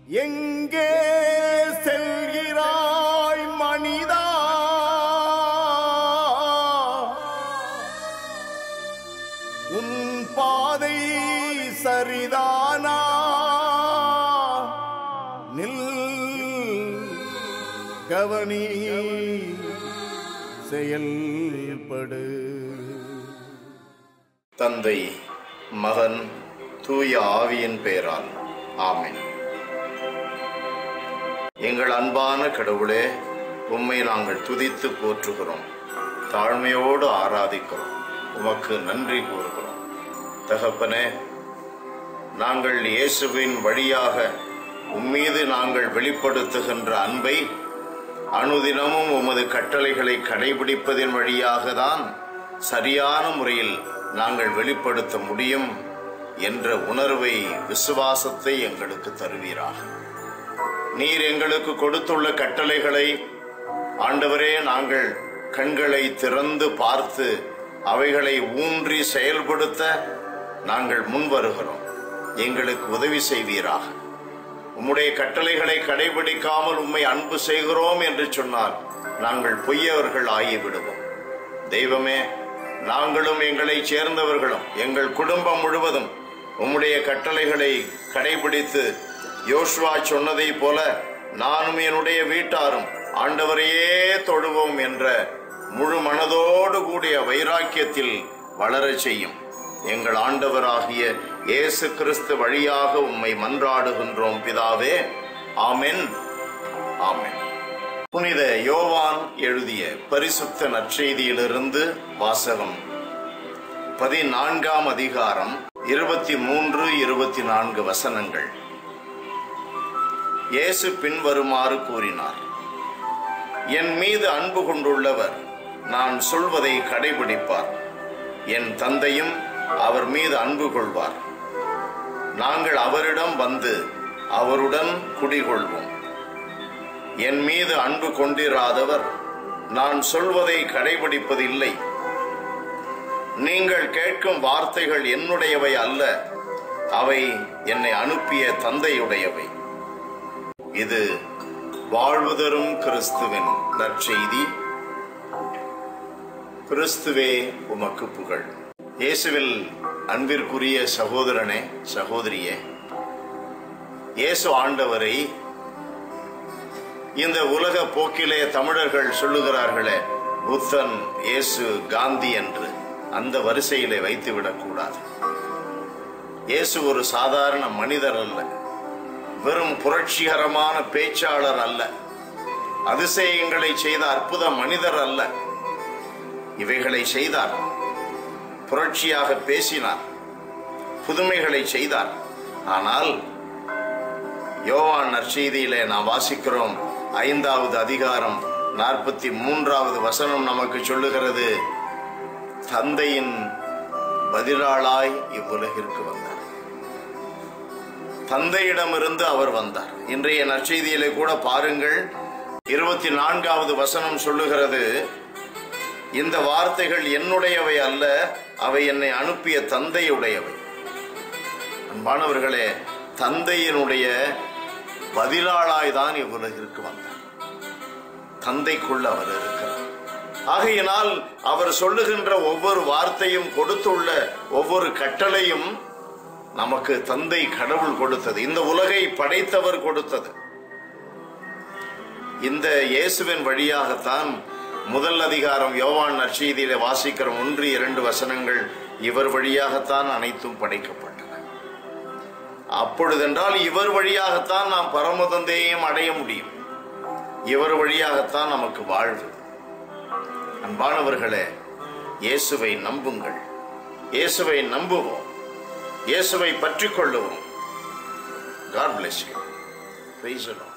எங்கே செல்கிறாய் மனிதா? உன் பாதை சரிதானா? நில், கவனி, செயல்படு. தந்தை, மகன், தூய ஆவியின் பெயரால் ஆமென். எங்கள் அன்பான கடவுளே, உம்மை நாங்கள் துதித்து போற்றுகிறோம், தாழ்மையோடு ஆராதிக்கிறோம், உமக்கு நன்றி கூறுகிறோம். தகப்பனே, நாங்கள் இயேசுவின் வழியாக உம்மீது நாங்கள் வெளிப்படுத்துகின்ற அன்பை அனுதினமும் உமது கட்டளைகளை கடைபிடிப்பதின் வழியாக தான் சரியான முறையில் நாங்கள் வெளிப்படுத்த முடியும் என்ற உணர்வை, விசுவாசத்தை எங்களுக்கு தருவீராக. நீர் எங்களுக்கு கொடுத்துள்ள கட்டளைகளை ஆண்டவரே நாங்கள் கண்களை திறந்து பார்த்து அவைகளை ஊன்றி செயல்படுத்த நாங்கள் முன்வருகிறோம். எங்களுக்கு உதவி செய்வீராக. உம்முடைய கட்டளைகளை கடைபிடிக்காமல் உம்மை அன்பு செய்கிறோம் என்று சொன்னால் நாங்கள் பொய்யவர்கள் ஆகிவிடுவோம். தெய்வமே, நாங்களும் எங்களை சேர்ந்தவர்களும் எங்கள் குடும்பம் முழுவதும் உம்முடைய கட்டளைகளை கடைபிடித்து யோசுவா சொன்னதை போல நானும் என்னுடைய வீட்டாரும் ஆண்டவரையே தொழுவோம் என்ற முழு மனதோடு கூடிய வைராக்கியத்தில் வளர செய்யும். எங்கள் ஆண்டவராகிய இயேசு கிறிஸ்து வழியாக உம்மை மன்றாடுகின்றோம் பிதாவே. ஆமென், ஆமென். புனித யோவான் எழுதிய பரிசுத்த நற்செய்தியிலிருந்து வாசகம். 14ஆம் அதிகாரம் 23-24 வசனங்கள். இயேசு பின்வருமாறு கூறினார்: என் மீது அன்பு கொண்டுள்ளவர் நான் சொல்வதை கடைபிடிப்பார். என் தந்தையும் அவர் மீது அன்பு கொள்வார். நாங்கள் அவரிடம் வந்து அவருடன் குடிகொள்வோம். என் மீது அன்பு கொண்டிராதவர் நான் சொல்வதை கடைபிடிப்பதில்லை. நீங்கள் கேட்கும் வார்த்தைகள் என்னுடையவை அல்ல, அவை என்னை அனுப்பிய தந்தையுடையவை. இது வாழ்வு தரும் கிறிஸ்துவின் நற்செய்தி. கிறிஸ்துவே உமக்கு புகழ். இயேசுவில் அன்பிற்குரிய சகோதரனே, சகோதரியே, இயேசு ஆண்டவரை இந்த உலக போக்கிலே தமிழர்கள் சொல்லுகிறார்களே புத்தன், இயேசு, காந்தி என்று, அந்த வரிசையிலே வைத்துவிடக் கூடாது. இயேசு ஒரு சாதாரண மனிதர் அல்ல, வெறும் புரட்சிகரமான பேச்சாளர் அல்ல, அதிசயங்களை செய்த அற்புத மனிதர் அல்ல. இவைகளை செய்தார், புரட்சியாக பேசினார், புதுமைகளை செய்தார். ஆனால் யோவான் நற்செய்தியிலே நாம் வாசிக்கிறோம், 5வது அதிகாரம் 43வது வசனம் நமக்கு சொல்லுகிறது, தந்தையின் பதிலாளாய் இவ்வுலகிற்கு வந்தார். தந்தையிடமிருந்து அவர் வந்தார். இன்றைய நற்செய்தியிலே கூட பாருங்கள், 24வது வசனம் சொல்லுகிறது, இந்த வார்த்தைகள் என்னுடையவை அல்ல, அவை என்னை அனுப்பிய தந்தையுடையவை. அன்பானவர்களே, தந்தையினுடைய பதிலாளாய் தான் இவ்வுலகிற்கு வந்தார். தந்தைக்குள் அவர் இருக்கிறார். ஆகையினால் அவர் சொல்லுகின்ற ஒவ்வொரு வார்த்தையும், கொடுத்துள்ள ஒவ்வொரு கட்டளையும் நமக்கு தந்தை கடவுள் கொடுத்தது, இந்த உலகை படைத்தவர் கொடுத்தது. இந்த இயேசுவின் வழியாகத்தான் முதல் அதிகாரம் யோவான் நற்செய்தியிலே வாசிக்கிற 1-2 வசனங்கள் இவர் வழியாகத்தான் அனைத்தும் படைக்கப்பட்டன. அப்பொழுதென்றால் இவர் வழியாகத்தான் நாம் பரம தந்தையையும் அடைய முடியும். இவர் வழியாகத்தான் நமக்கு வாழ்வு. அன்பானவர்களே, இயேசுவை நம்புங்கள், இயேசுவை நம்புவோம், இயேசுவை பற்றிக் கொள்ளுவோம். God bless you. Praise the Lord.